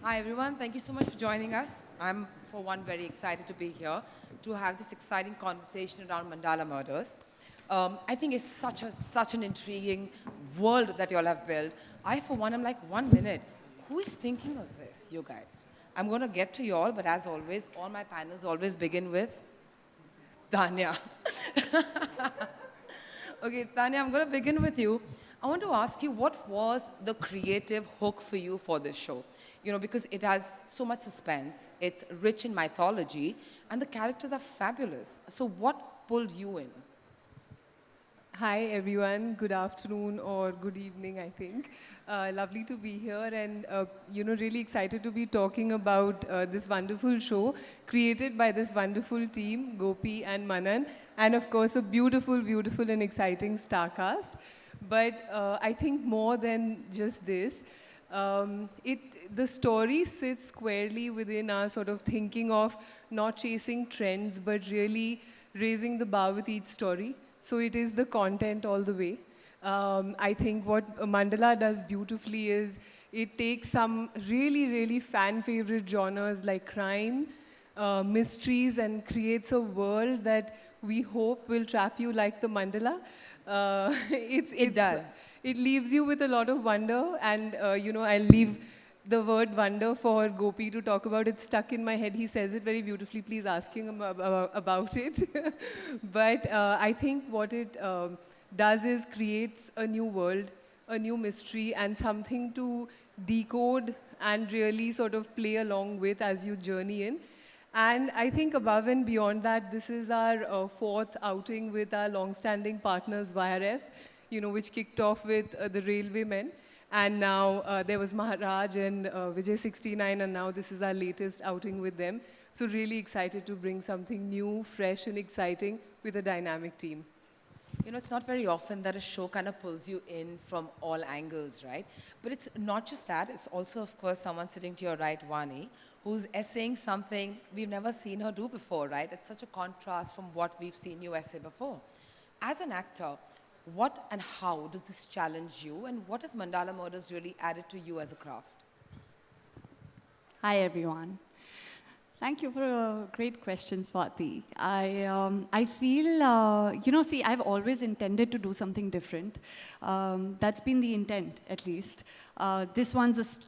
Hi everyone, thank you so much for joining us. I'm, for one, very excited to be here to have this exciting conversation around Mandala murders. I think it's such an intriguing world that you all have built. I, for one, am like, 1 minute, who is thinking of this, you guys? I'm going to get to you all, but as always, all my panels always begin with Tanya. Okay, Tanya, I'm going to begin with you. I want to ask you, what was the creative hook for you for this show? You know, because it has so much suspense, it's rich in mythology, and the characters are fabulous. So what pulled you in? Hi everyone, good afternoon or good evening, I think. Lovely to be here and, really excited to be talking about this wonderful show created by this wonderful team, Gopi and Manan, and of course a beautiful, beautiful and exciting star cast. But I think more than just this, the story sits squarely within our sort of thinking of not chasing trends, but really raising the bar with each story. So it is the content all the way. I think what Mandala does beautifully is it takes some really, really fan favorite genres like crime, mysteries, and creates a world that we hope will trap you like the Mandala. It does. It leaves you with a lot of wonder, and I'll leave the word wonder for Gopi to talk about. It's stuck in my head. He says it very beautifully. Please ask him about it. But I think what it does is creates a new world, a new mystery, and something to decode and really sort of play along with as you journey in. And I think above and beyond that, this is our fourth outing with our long-standing partners, YRF, which kicked off with the Railwaymen. And now there was Maharaj and Vijay 69, and now this is our latest outing with them. So really excited to bring something new, fresh, and exciting with a dynamic team. You know, it's not very often that a show kind of pulls you in from all angles, right? But it's not just that, it's also, of course, someone sitting to your right, Vaani, who's essaying something we've never seen her do before, right? It's such a contrast from what we've seen you essay before. As an actor, what and how does this challenge you, and what has Mandala Murders really added to you as a craft? Hi, everyone. Thank you for a great question, Swati. I feel, see, I've always intended to do something different. That's been the intent, at least. This one's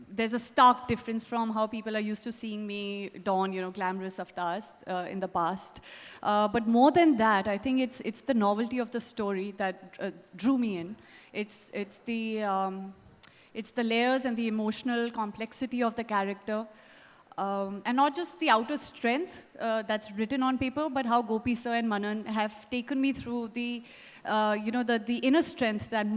there's a stark difference from how people are used to seeing me don, glamorous avatars in the past. But more than that, I think it's the novelty of the story that drew me in. It's the layers and the emotional complexity of the character. And not just the outer strength that's written on paper, but how Gopi sir and Manan have taken me through the inner strength that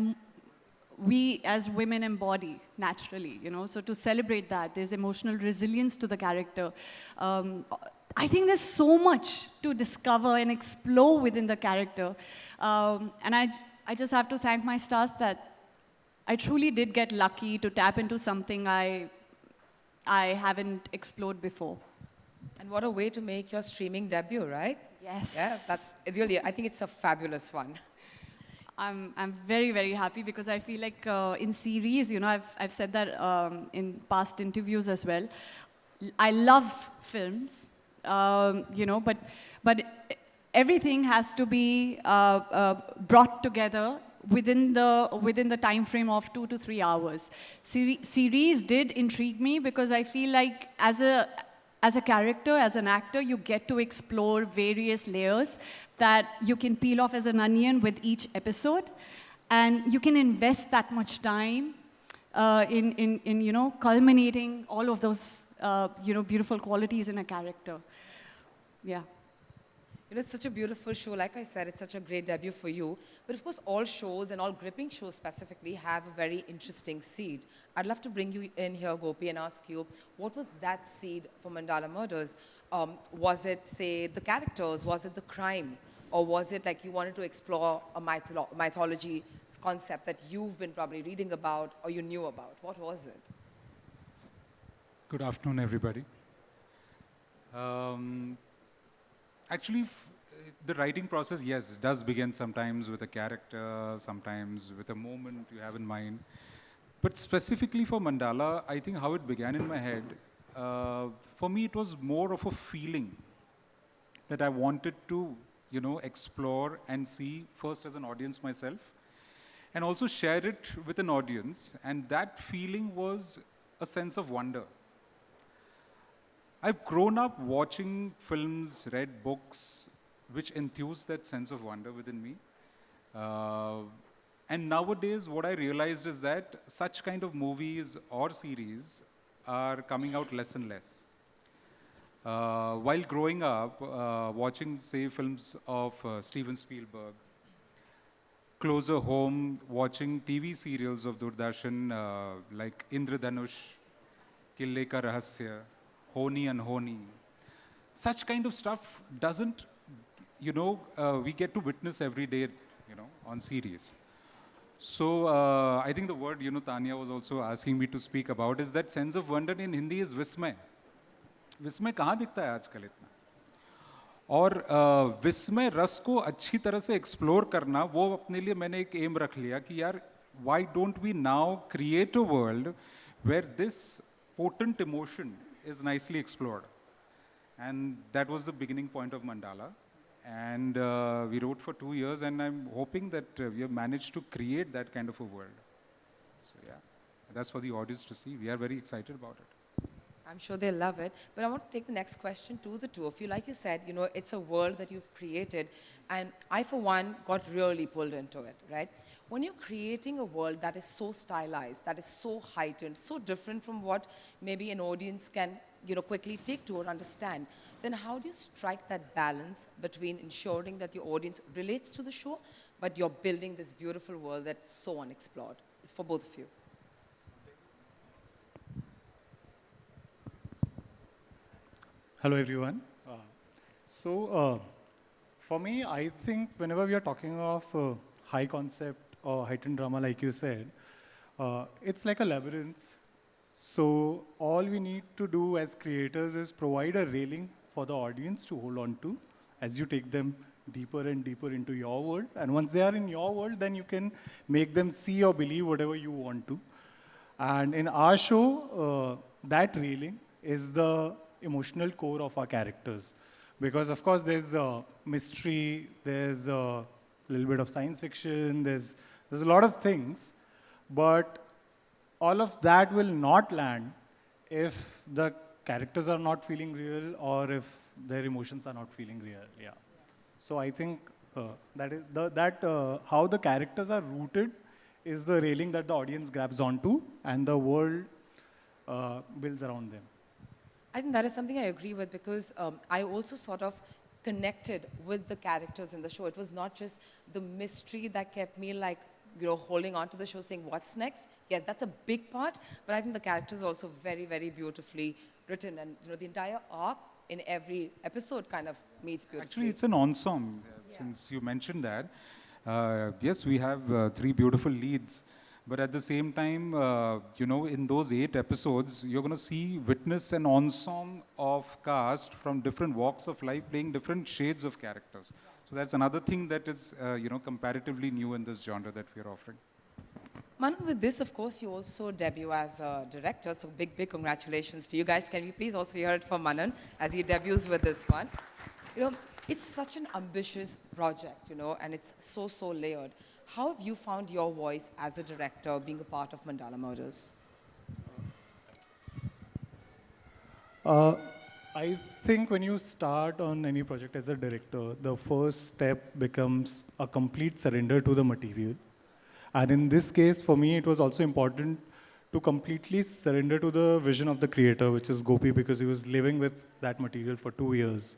we as women embody naturally, So to celebrate that, there's emotional resilience to the character. I think there's so much to discover and explore within the character. And I just have to thank my stars that I truly did get lucky to tap into something I haven't explored before. And what a way to make your streaming debut, right? Yes. Yeah, that's really, I think it's a fabulous one. I'm very, very happy because I feel like in series, I've said that in past interviews as well. I love films, but everything has to be brought together within the time frame of 2 to 3 hours. Series did intrigue me because I feel like as a character, as an actor, you get to explore various layers that you can peel off as an onion with each episode, and you can invest that much time in culminating all of those beautiful qualities in a character. Yeah. It's such a beautiful show. Like I said, it's such a great debut for you. But of course, all shows and all gripping shows specifically have a very interesting seed. I'd love to bring you in here, Gopi, and ask you, what was that seed for Mandala Murders? Was it, say, the characters? Was it the crime? Or was it like you wanted to explore a mythology concept that you've been probably reading about or you knew about? What was it? Good afternoon, everybody. Actually, the writing process, yes, does begin sometimes with a character, sometimes with a moment you have in mind. But specifically for Mandala, I think how it began in my head, for me it was more of a feeling that I wanted to, explore and see first as an audience myself, and also share it with an audience. And that feeling was a sense of wonder. I've grown up watching films, read books, which enthuse that sense of wonder within me. And nowadays, what I realized is that such kind of movies or series are coming out less and less. While growing up, watching, say, films of Steven Spielberg, closer home, watching TV serials of Doordarshan like Indradhanush, Kille Ka Rahasya, Honi Anhoni, such kind of stuff doesn't, we get to witness every day, on series. So I think the word, Tanya was also asking me to speak about is that sense of wonder in Hindi is Vismay. विस्मय कहाँ दिखता है आजकल इतना, और विस्मय रस को अच्छी तरह से एक्सप्लोर करना, वो अपने लिए मैंने एक एम रख लिया कि यार why don't we now create a world where this potent emotion is nicely explored. And that was the beginning point of Mandala. And we wrote for 2 years, and I'm hoping that we have managed to create that kind of a world. So yeah, that's for the audience to see. We are very excited about it. I'm sure they'll love it. But I want to take the next question to the two of you. Like you said, it's a world that you've created. And I, for one, got really pulled into it, right? When you're creating a world that is so stylized, that is so heightened, so different from what maybe an audience can, quickly take to or understand, then how do you strike that balance between ensuring that your audience relates to the show, but you're building this beautiful world that's so unexplored? It's for both of you. Hello, everyone. For me, I think whenever we are talking of high concept or heightened drama, like you said, it's like a labyrinth. So all we need to do as creators is provide a railing for the audience to hold on to as you take them deeper and deeper into your world. And once they are in your world, then you can make them see or believe whatever you want to. And in our show, that railing is the emotional core of our characters. Because of course there's mystery, there's a little bit of science fiction, there's a lot of things, but all of that will not land if the characters are not feeling real or if their emotions are not feeling real. Yeah. So I think that is how the characters are rooted is the railing that the audience grabs onto and the world builds around them. I think that is something I agree with, because I also sort of connected with the characters in the show. It was not just the mystery that kept me holding on to the show, saying what's next. Yes, that's a big part, but I think the characters are also very, very beautifully written, and the entire arc in every episode kind of meets beautifully. Actually, it's an ensemble, since you mentioned that. Yes, we have 3 beautiful leads. But at the same time, in those 8 episodes, you're going to witness an ensemble of cast from different walks of life playing different shades of characters. So that's another thing that is, comparatively new in this genre that we're offering. Manan, with this, of course, you also debut as a director. So big, big congratulations to you guys. Can we please also hear it from Manan as he debuts with this one? It's such an ambitious project, and it's so, so layered. How have you found your voice as a director being a part of Mandala Murders? I think when you start on any project as a director, the first step becomes a complete surrender to the material. And in this case, for me, it was also important to completely surrender to the vision of the creator, which is Gopi, because he was living with that material for 2 years.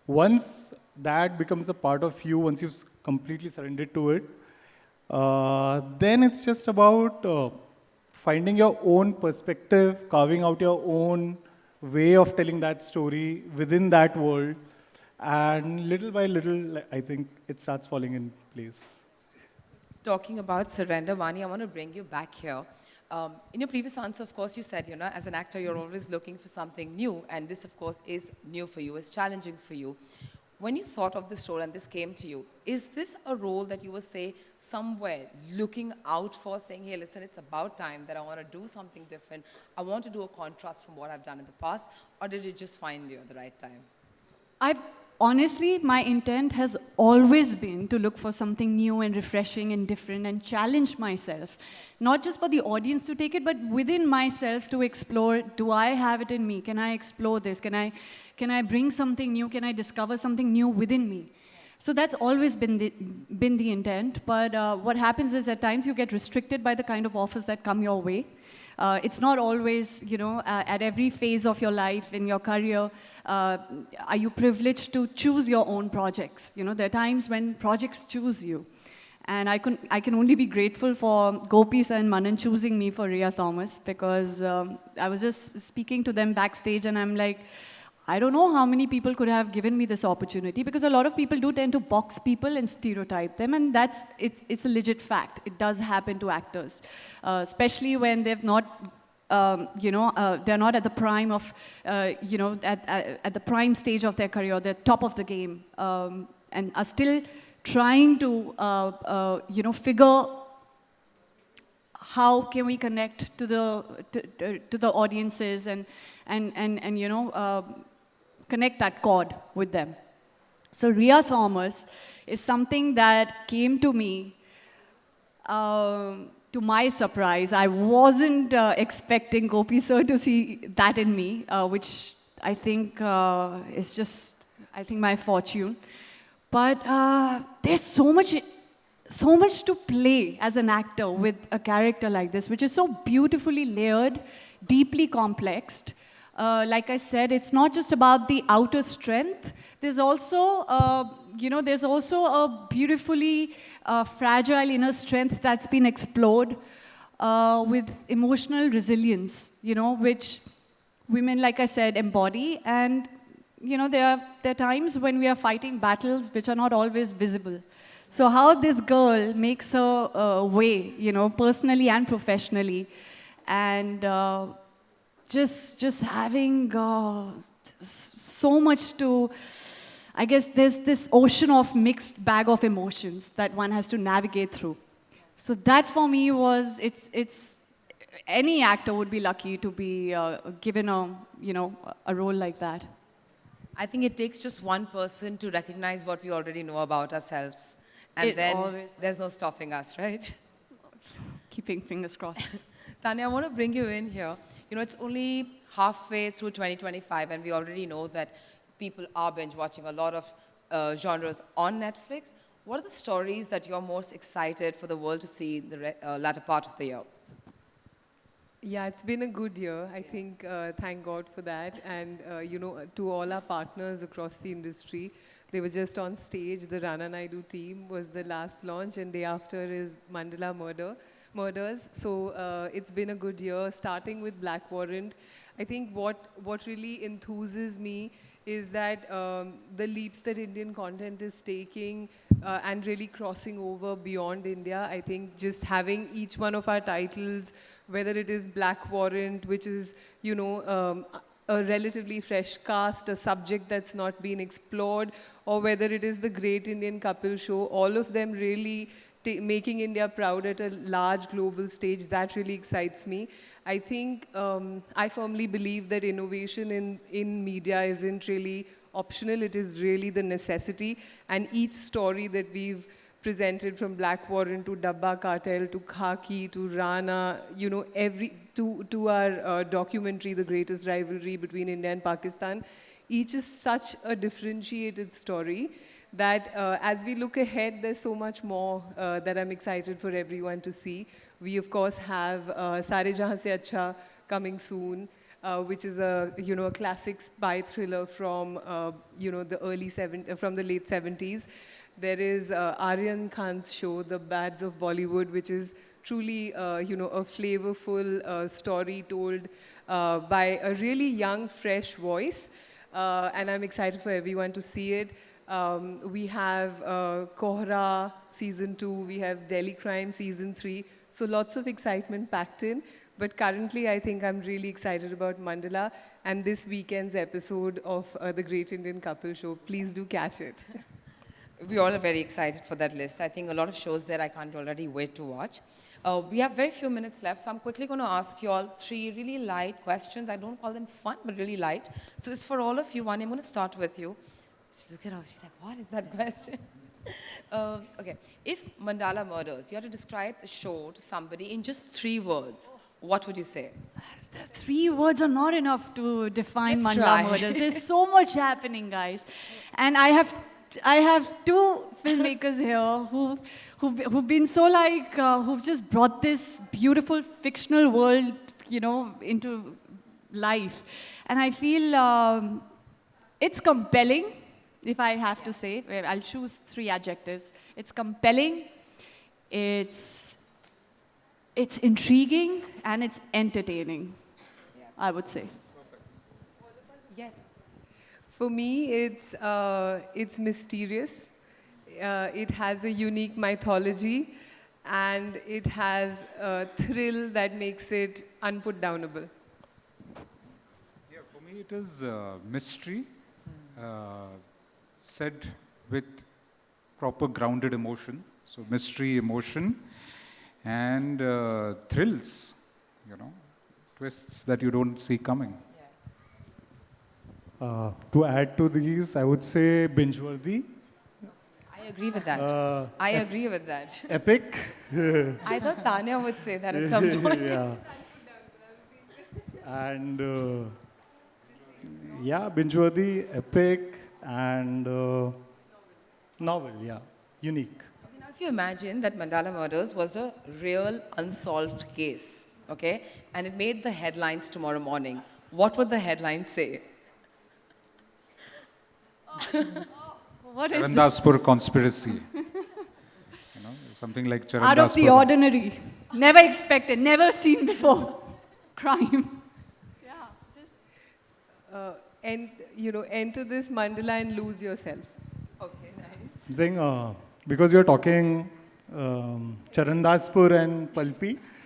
Once that becomes a part of you, once you've completely surrendered to it, then it's just about finding your own perspective, carving out your own way of telling that story within that world. And little by little, I think it starts falling in place. Talking about surrender, Vaani, I want to bring you back here. In your previous answer, of course, you said, as an actor, you're always looking for something new. And this, of course, is new for you, is challenging for you. when you thought of this role and this came to you, is this a role that you were, say, somewhere looking out for, saying, hey, listen, it's about time that I want to do something different. I want to do a contrast from what I've done in the past, or did it just find you at the right time? Honestly, my intent has always been to look for something new and refreshing and different and challenge myself. Not just for the audience to take it, but within myself to explore, do I have it in me? Can I explore this? Can I bring something new? Can I discover something new within me? So that's always been the intent. But what happens is at times you get restricted by the kind of offers that come your way. It's not always, at every phase of your life, in your career, are you privileged to choose your own projects. There are times when projects choose you. And I can only be grateful for Gopi and Manan choosing me for Rhea Thomas, because I was just speaking to them backstage and I'm like, I don't know how many people could have given me this opportunity, because a lot of people do tend to box people and stereotype them, and it's a legit fact. It does happen to actors, especially when they've not, they're not at the prime of, at the prime stage of their career, they're top of the game, and are still trying to, figure how can we connect to the audiences and connect that chord with them. So Rhea Thomas is something that came to me, to my surprise. I wasn't expecting Gopi sir to see that in me, which I think is just, my fortune. But there's so much to play as an actor with a character like this, which is so beautifully layered, deeply complexed. Like I said, it's not just about the outer strength. There's also, there's also a beautifully fragile inner strength that's been explored with emotional resilience, which women, like I said, embody. And, there are times when we are fighting battles which are not always visible. So how this girl makes her way, personally and professionally, and just having so much to, I guess there's this ocean of mixed bag of emotions that one has to navigate through. So that for me was, it's any actor would be lucky to be given a role like that. I think it takes just one person to recognize what we already know about ourselves. And then there's no stopping us, right? Keeping fingers crossed. Tanya, I want to bring you in here. It's only halfway through 2025, and we already know that people are binge watching a lot of genres on Netflix. What are the stories that you're most excited for the world to see the latter part of the year? Yeah, it's been a good year. I think, thank God for that. And, to all our partners across the industry, they were just on stage. The Rana Naidu team was the last launch, and day after is Mandala Murders. So it's been a good year, starting with Black Warrant. I think what really enthuses me is that the leaps that Indian content is taking and really crossing over beyond India. I think just having each one of our titles, whether it is Black Warrant, which is, a relatively fresh cast, a subject that's not been explored, or whether it is the Great Indian Couple Show, all of them really making India proud at a large global stage, that really excites me. I think, I firmly believe that innovation in media isn't really optional, it is really the necessity. And each story that we've presented, from Black Warrant to Dabba Cartel to Khaki to Rana, to our documentary, The Greatest Rivalry Between India and Pakistan, each is such a differentiated story that as we look ahead, there's so much more that I'm excited for everyone to see. We, of course, have Sare Jahan Se Acha coming soon, which is a classic spy thriller from from the late 70s. There is Aryan Khan's show, The Bads of Bollywood, which is truly a flavorful story told by a really young, fresh voice, and I'm excited for everyone to see it. We have Kohra Season 2, we have Delhi Crime Season 3, so lots of excitement packed in. But currently, I think I'm really excited about Mandala and this weekend's episode of The Great Indian Couple Show. Please do catch it. We all are very excited for that list. I think a lot of shows there I can't already wait to watch. We have very few minutes left, so I'm quickly going to ask you all 3 really light questions. I don't call them fun, but really light. So it's for all of you. Vaani, I'm going to start with you. Just look at her. She's like, what is that question? Okay. If Mandala Murders, you had to describe the show to somebody in just 3 words, what would you say? The 3 words are not enough to define Let's Mandala try. Murders. There's so much happening, guys. And I have 2 filmmakers here who've been so who've just brought this beautiful fictional world, into life. And I feel it's compelling, if I have to say. I'll choose 3 adjectives. It's compelling, it's intriguing, and it's entertaining, I would say. Yes. For me, it's mysterious. It has a unique mythology, and it has a thrill that makes it unputdownable. Yeah, for me it is mystery, said with proper grounded emotion. So mystery, emotion, and thrills, twists that you don't see coming. To add to these, I would say binge-worthy, I agree with that. I agree with that. epic. I thought Tanya would say that at some point. Yeah. And binge-worthy, epic, and novel, unique. Now, if you imagine that Mandala Murders was a real unsolved case, okay, and it made the headlines tomorrow morning, what would the headlines say? What is this? Charandaspur conspiracy. Something like Charandaspur. Out of the ordinary. Never expected, never seen before. Crime. Yeah, just... Enter this mandala and lose yourself. Okay, nice. I'm saying, because you're talking Charandaspur and Palpi,